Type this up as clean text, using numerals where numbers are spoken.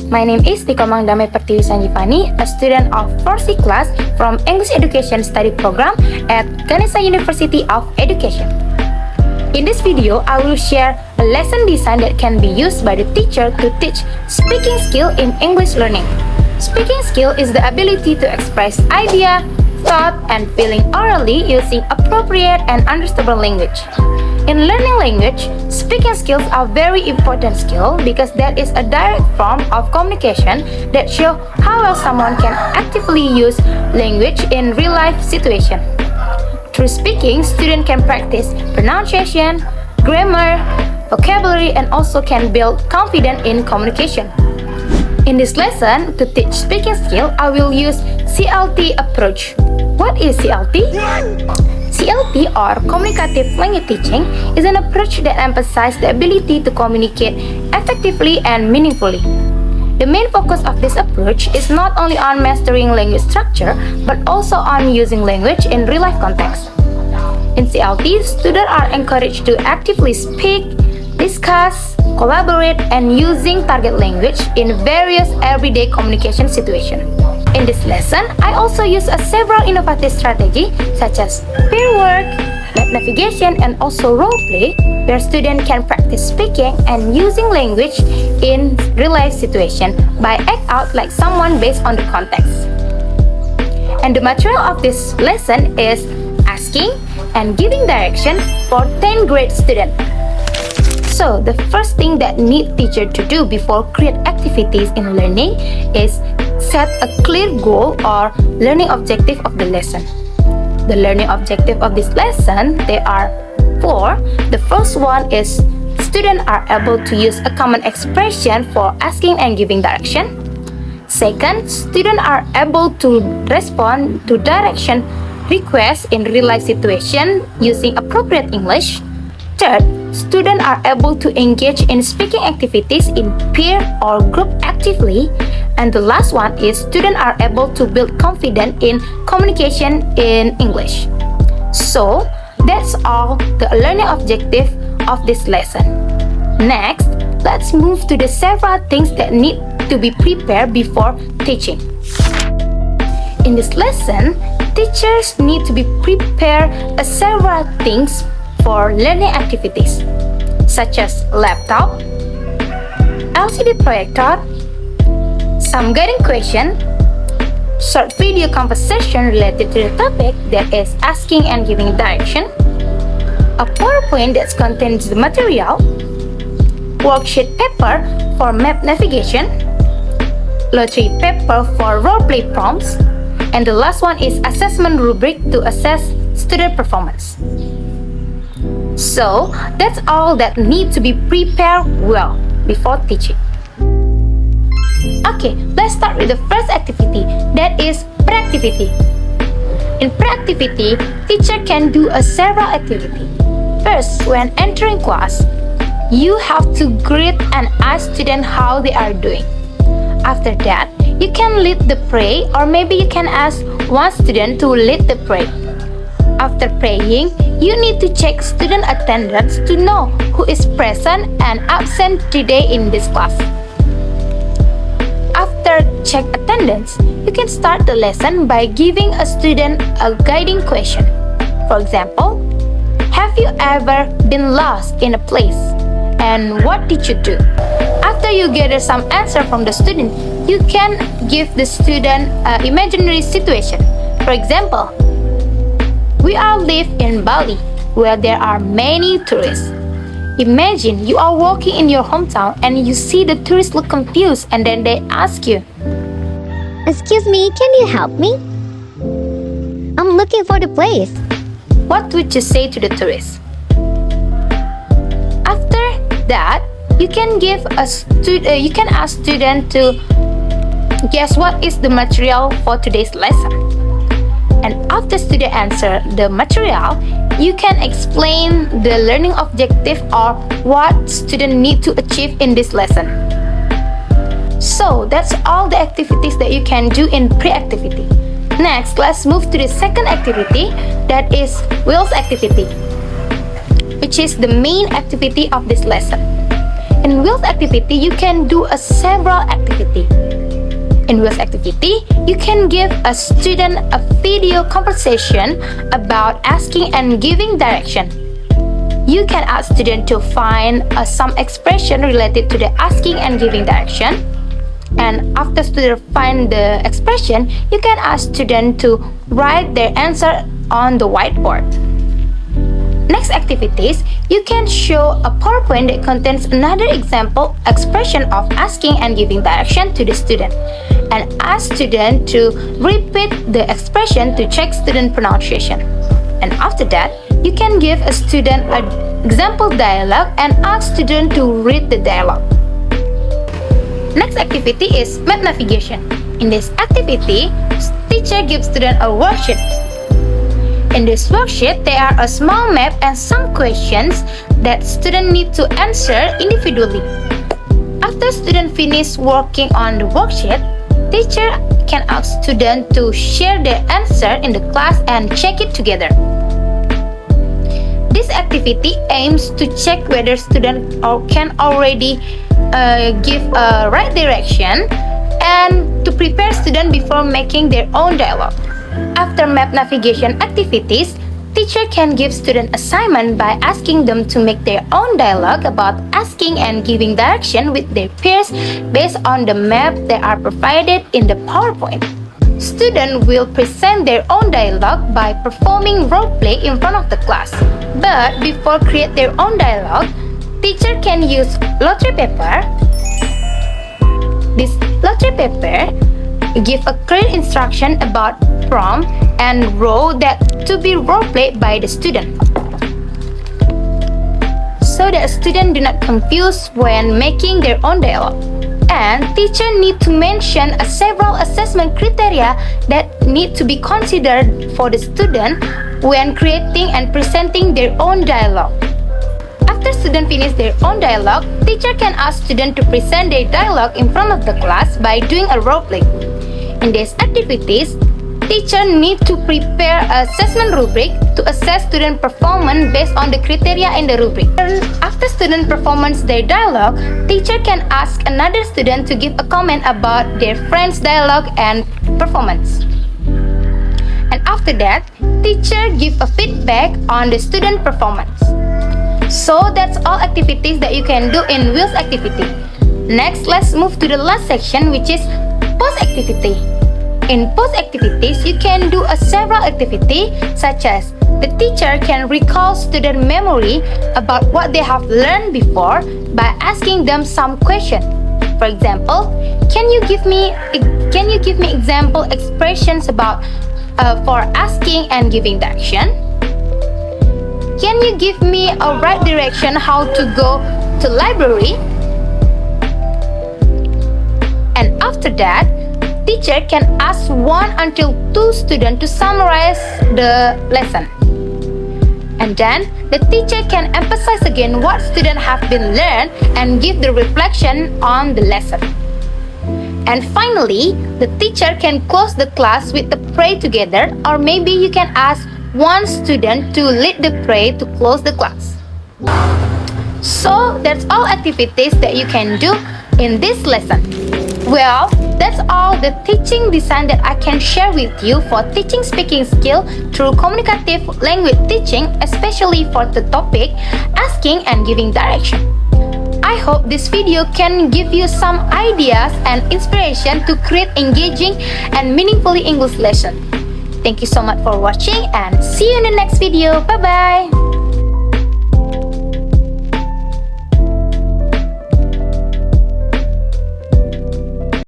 My name is Nikomang Damai Pertiwi Sanjipani, a student of 4C class from English Education Study Program at Ganesha University of Education. In this video, I will share a lesson design that can be used by the teacher to teach speaking skill in English learning. Speaking skill is the ability to express idea, thought, and feeling orally using appropriate and understandable language. In learning language, speaking skills are very important skill because that is a direct form of communication that show how well someone can actively use language in real-life situation. Through speaking, students can practice pronunciation, grammar, vocabulary, and also can build confidence in communication. In this lesson, to teach speaking skill, I will use CLT approach. What is CLT? CLT, or Communicative Language Teaching, is an approach that emphasizes the ability to communicate effectively and meaningfully. The main focus of this approach is not only on mastering language structure, but also on using language in real-life context. In CLT, students are encouraged to actively speak, discuss, collaborate, and using target language in various everyday communication situations. In this lesson, I also use several innovative strategies such as peer work, map navigation, and also role play, where students can practice speaking and using language in real-life situation by act out like someone based on the context. And the material of this lesson is asking and giving direction for 10th grade students. So, the first thing that need teacher to do before create activities in learning is set a clear goal or learning objective of the lesson. The learning objective of this lesson, there are 4. The first one is students are able to use a common expression for asking and giving direction. Second, students are able to respond to direction requests in real-life situation using appropriate English. Third, students are able to engage in speaking activities in peer or group actively. And the last one is students are able to build confidence in communication in English. So, that's all the learning objective of this lesson. Next, let's move to the several things that need to be prepared before teaching. In this lesson, teachers need to be prepared several things for learning activities, such as laptop, LCD projector, some guiding question, short video conversation related to the topic that is asking and giving direction, a PowerPoint that contains the material, worksheet paper for map navigation, lottery paper for role-play prompts, and the last one is assessment rubric to assess student performance. So, that's all that need to be prepared well before teaching. Okay, let's start with the first activity, that is pre-activity. In pre-activity, teacher can do several activities. First, when entering class, you have to greet and ask students how they are doing. After that, you can lead the prayer, or maybe you can ask one student to lead the prayer. After praying, you need to check student attendance to know who is present and absent today in this class. After check attendance, you can start the lesson by giving a student a guiding question. For example, have you ever been lost in a place? And what did you do? After you gather some answer from the student, you can give the student an imaginary situation. For example, we all live in Bali, where there are many tourists. Imagine you are walking in your hometown and you see the tourists look confused and then they ask you, "Excuse me, can you help me? I'm looking for the place." What would you say to the tourists? After that, you can ask student to guess what is the material for today's lesson. And after student answer the material, you can explain the learning objective or what student need to achieve in this lesson. So that's all the activities that you can do in pre-activity. Next, let's move to the second activity, that is wheels activity, which is the main activity of this lesson. In wheels activity, you can do a several activity. In wheels activity, you can give a student a video conversation about asking and giving direction. You can ask student to find some expression related to the asking and giving direction. And after student find the expression, you can ask student to write their answer on the whiteboard. Next activities, you can show a PowerPoint that contains another example expression of asking and giving direction to the student, and ask student to repeat the expression to check student pronunciation. And after that, you can give a student an example dialogue and ask student to read the dialogue. Next activity is map navigation. In this activity, teacher gives student a worksheet. In this worksheet, there are a small map and some questions that students need to answer individually. After students finish working on the worksheet, teacher can ask students to share their answer in the class and check it together. This activity aims to check whether students can already give a right direction and to prepare students before making their own dialogue. After map navigation activities, teacher can give student assignment by asking them to make their own dialogue about asking and giving direction with their peers based on the map that are provided in the PowerPoint. Students will present their own dialogue by performing role play in front of the class. But before create their own dialogue, teacher can use lottery paper. This lottery paper give a clear instruction about prompt and role that to be role played by the student, so that students do not confuse when making their own dialogue. And teacher need to mention several assessment criteria that need to be considered for the student when creating and presenting their own dialogue. After students finish their own dialogue, teacher can ask students to present their dialogue in front of the class by doing a role play. In these activities, teacher need to prepare an assessment rubric to assess student performance based on the criteria in the rubric. And after student performance their dialogue, teacher can ask another student to give a comment about their friend's dialogue and performance. And after that, teacher give a feedback on the student performance. So that's all activities that you can do in wheels activity. Next, let's move to the last section, which is post activity. In post activities, you can do a several activity such as the teacher can recall student memory about what they have learned before by asking them some question. For example, can you give me example expressions about for asking and giving direction? Can you give me a right direction how to go to library? And after that, teacher can ask 1 until 2 students to summarize the lesson. And then the teacher can emphasize again what students have been learned and give the reflection on the lesson. And finally, the teacher can close the class with the pray together, or maybe you can ask one student to lead the prayer to close the class. So that's all activities that you can do in this lesson. Well, that's all the teaching design that I can share with you for teaching speaking skill through communicative language teaching, especially for the topic asking and giving direction. I hope this video can give you some ideas and inspiration to create engaging and meaningfully English lesson. Thank you so much for watching and see you in the next video. Bye bye.